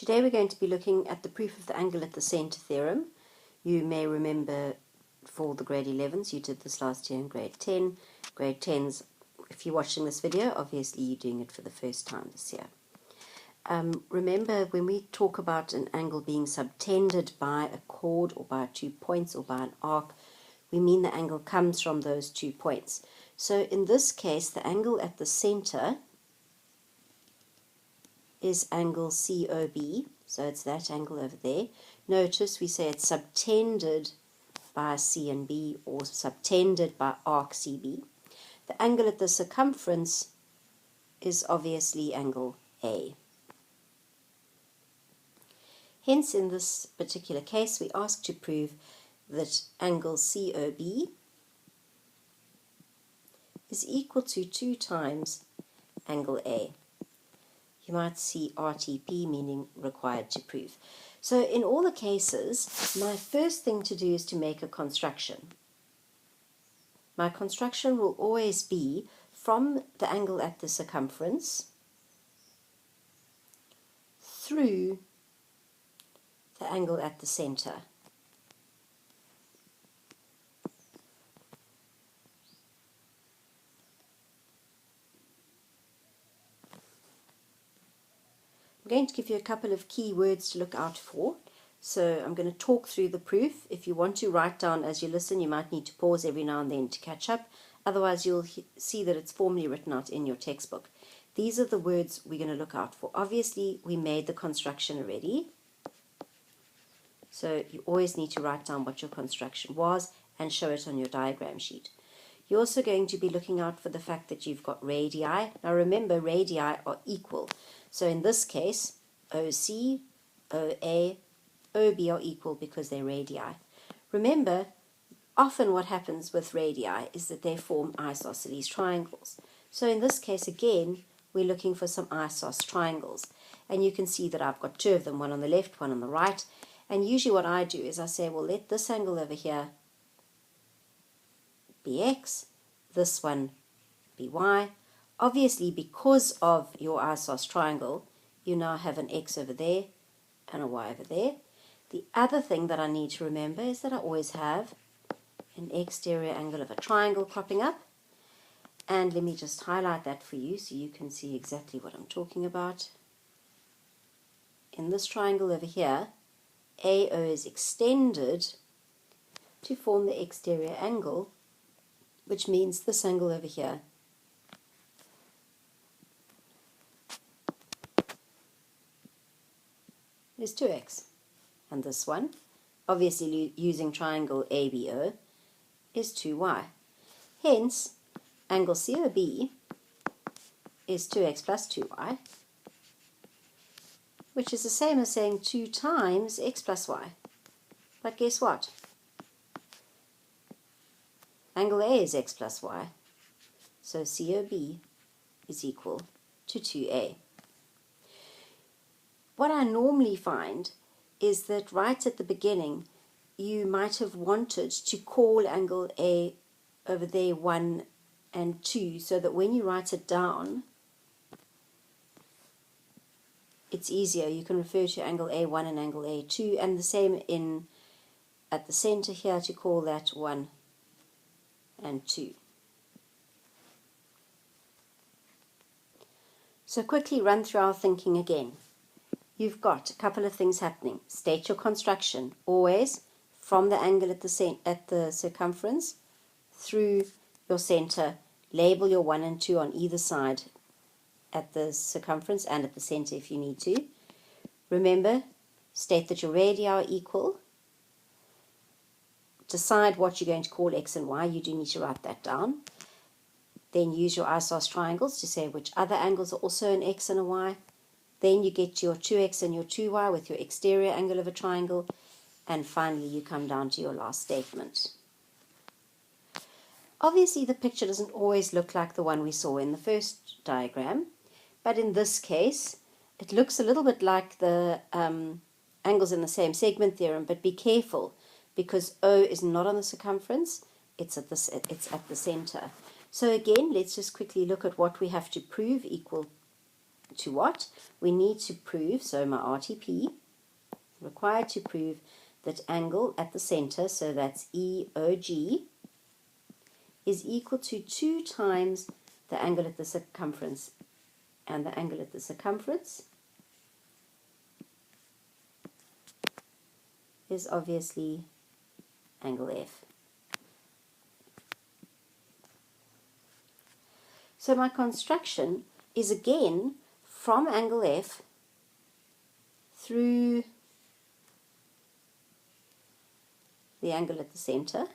Today we're going to be looking at the proof of the angle at the centre theorem. You may remember for the grade 11s, you did this last year in grade 10. Grade 10s, if you're watching this video, obviously you're doing it for the first time this year. Remember, when we talk about an angle being subtended by a chord or by 2 points or by an arc, we mean the angle comes from those 2 points. So in this case, the angle at the centre is angle COB, so it's that angle over there. Notice we say it's subtended by C and B or subtended by arc CB. The angle at the circumference is obviously angle A. Hence, in this particular case, we ask to prove that angle COB is equal to 2 times angle A. You might see RTP, meaning required to prove. So in all the cases, my first thing to do is to make a construction. My construction will always be from the angle at the circumference through the angle at the center. I'm going to give you a couple of key words to look out for. So I'm going to talk through the proof. If you want to write down as you listen, you might need to pause every now and then to catch up. Otherwise, you'll see that it's formally written out in your textbook. These are the words we're going to look out for. Obviously, we made the construction already. So you always need to write down what your construction was and show it on your diagram sheet. You're also going to be looking out for the fact that you've got radii. Now remember, radii are equal. So in this case, OC, OA, OB are equal because they're radii. Remember, often what happens with radii is that they form isosceles triangles. So in this case, again, we're looking for some isosceles triangles. And you can see that I've got 2 of them, one on the left, one on the right. And usually what I do is I say, well, let this angle over here be x, this one be y. Obviously, because of your isosceles triangle, you now have an x over there and a y over there. The other thing that I need to remember is that I always have an exterior angle of a triangle cropping up. And let me just highlight that for you so you can see exactly what I'm talking about. In this triangle over here, AO is extended to form the exterior angle, which means this angle over here is 2x. And this one, obviously using triangle ABO, is 2y. Hence, angle COB is 2x plus 2y, which is the same as saying 2 times x plus y. But guess what? Angle A is x plus y, so COB is equal to 2a. What I normally find is that right at the beginning, you might have wanted to call angle A over there 1 and 2, so that when you write it down, it's easier. You can refer to angle A1 and angle A2, and the same at the center here to call that 1 and 2. So quickly run through our thinking again. You've got a couple of things happening. State your construction, always from the angle at the circumference through your center. Label your 1 and 2 on either side at the circumference and at the center if you need to. Remember, state that your radii are equal. Decide what you're going to call x and y. You do need to write that down. Then use your isosceles triangles to say which other angles are also an x and a y. Then you get your 2x and your 2y with your exterior angle of a triangle. And finally, you come down to your last statement. Obviously, the picture doesn't always look like the one we saw in the first diagram. But in this case, it looks a little bit like the angles in the same segment theorem. But be careful, because O is not on the circumference. It's at the center. So again, let's just quickly look at what we have to prove equal to what? We need to prove, so my RTP, required to prove that angle at the center, so that's EOG, is equal to 2 times the angle at the circumference. And the angle at the circumference is obviously angle F. So my construction is again from angle F through the angle at the center.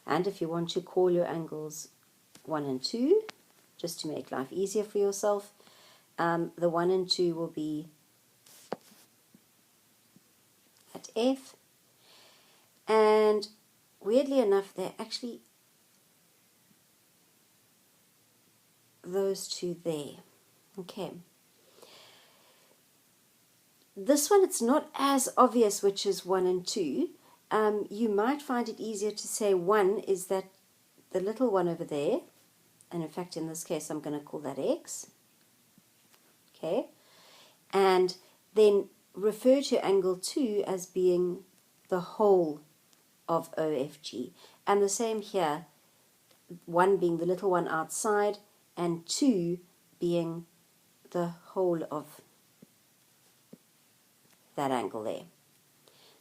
And if you want to call your angles 1 and 2, just to make life easier for yourself, the 1 and 2 will be at F. And weirdly enough, they're actually those two there. Okay. This one, it's not as obvious which is 1 and 2. You might find it easier to say 1 is that the little one over there, and in fact in this case I'm going to call that X. Okay. And then refer to angle 2 as being the whole of OFG. And the same here, 1 being the little one outside, and 2 being the whole of that angle there.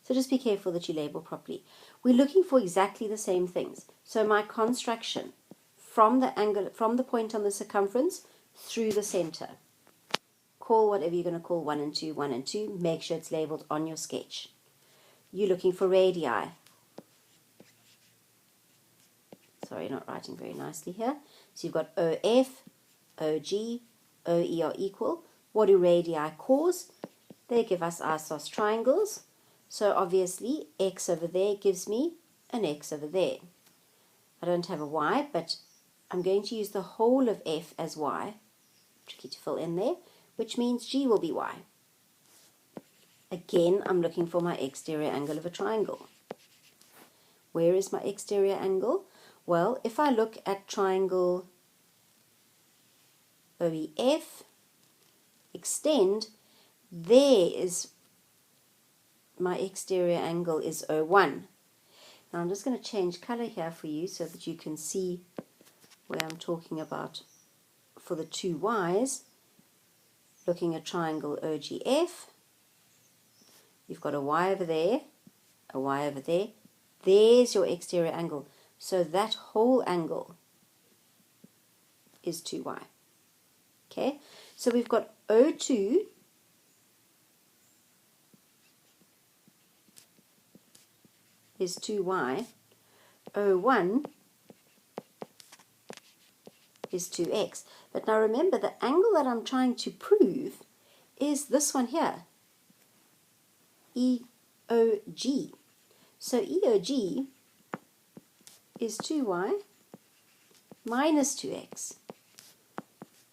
So just be careful that you label properly. We're looking for exactly the same things. So my construction from the angle, from the point on the circumference through the center. Call whatever you're going to call 1 and 2, 1 and 2. Make sure it's labeled on your sketch. You're looking for radii. Sorry, not writing very nicely here. So you've got OF, OG, OE are equal. What do radii cause? They give us isosceles triangles. So obviously X over there gives me an X over there. I don't have a Y, but I'm going to use the whole of F as Y. Tricky to fill in there, which means G will be Y. Again, I'm looking for my exterior angle of a triangle. Where is my exterior angle? Well, if I look at triangle OEF, extend, there is my exterior angle is O1. Now I'm just going to change color here for you so that you can see where I'm talking about for the two Y's. Looking at triangle OGF, you've got a Y over there, a Y over there. There's your exterior angle. So that whole angle is 2Y. Okay, so we've got O2 is 2Y, O1 is 2X. But now remember, the angle that I'm trying to prove is this one here, EOG. So EOG is 2Y minus 2X,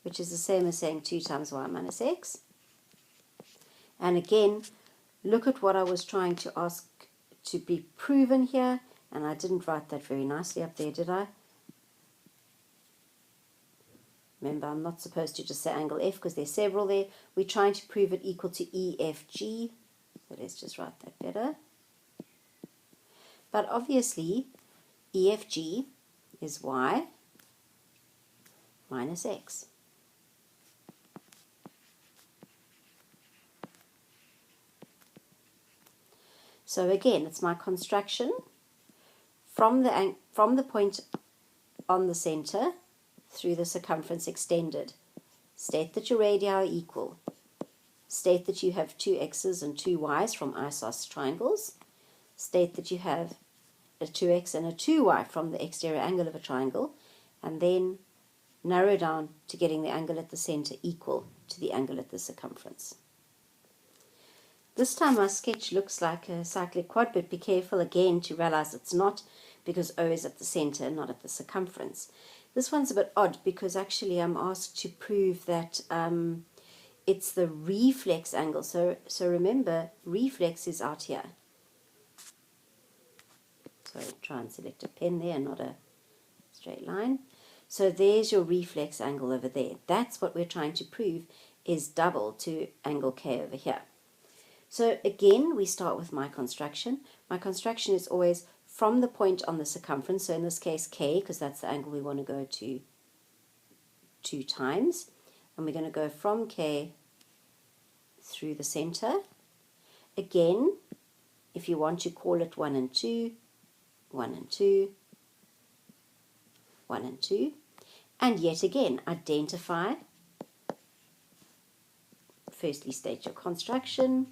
which is the same as saying 2 times Y minus X. And again, look at what I was trying to ask to be proven here, and I didn't write that very nicely up there, did I? Remember, I'm not supposed to just say angle F because there's several there. We're trying to prove it equal to EFG, so let's just write that better. But obviously, EFG is Y minus X. So again, it's my construction from the point on the center through the circumference extended. State that your radii are equal. State that you have 2 x's and 2 y's from isosceles triangles. State that you have a 2x and a 2y from the exterior angle of a triangle, and then narrow down to getting the angle at the center equal to the angle at the circumference. This time my sketch looks like a cyclic quad, but be careful again to realize it's not, because O is at the center, not at the circumference. This one's a bit odd because actually I'm asked to prove that it's the reflex angle. So remember, reflex is out here. So try and select a pen there, not a straight line. So there's your reflex angle over there. That's what we're trying to prove is double to angle K over here. So again, we start with my construction. My construction is always from the point on the circumference, so in this case K, because that's the angle we want to go to 2 times. And we're going to go from K through the center. Again, if you want to call it 1 and 2, 1 and 2, 1 and 2. And yet again, identify, firstly state your construction,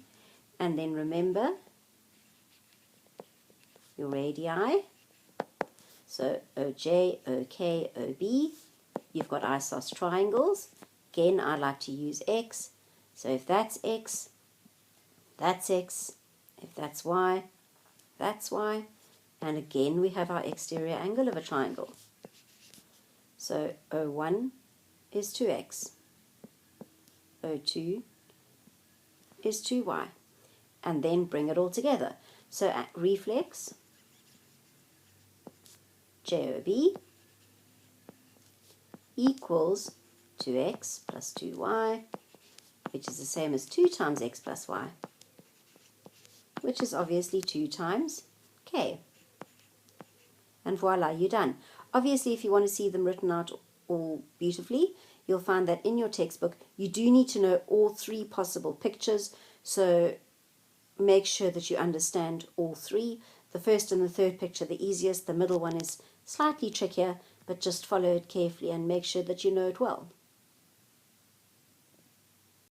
and then remember your radii. So OJ, OK, OB. You've got isos triangles. Again, I like to use X. So if that's X, that's X. If that's Y, that's Y. And again, we have our exterior angle of a triangle. So O1 is 2X. O2 is 2Y. And then bring it all together. So at reflex, JOB equals 2x plus 2y, which is the same as 2 times x plus y, which is obviously 2 times k. And voila, you're done. Obviously, if you want to see them written out all beautifully, you'll find that in your textbook, you do need to know all 3 possible pictures, so make sure that you understand all 3. The first and the third picture, the easiest. The middle one is slightly trickier, but just follow it carefully and make sure that you know it well.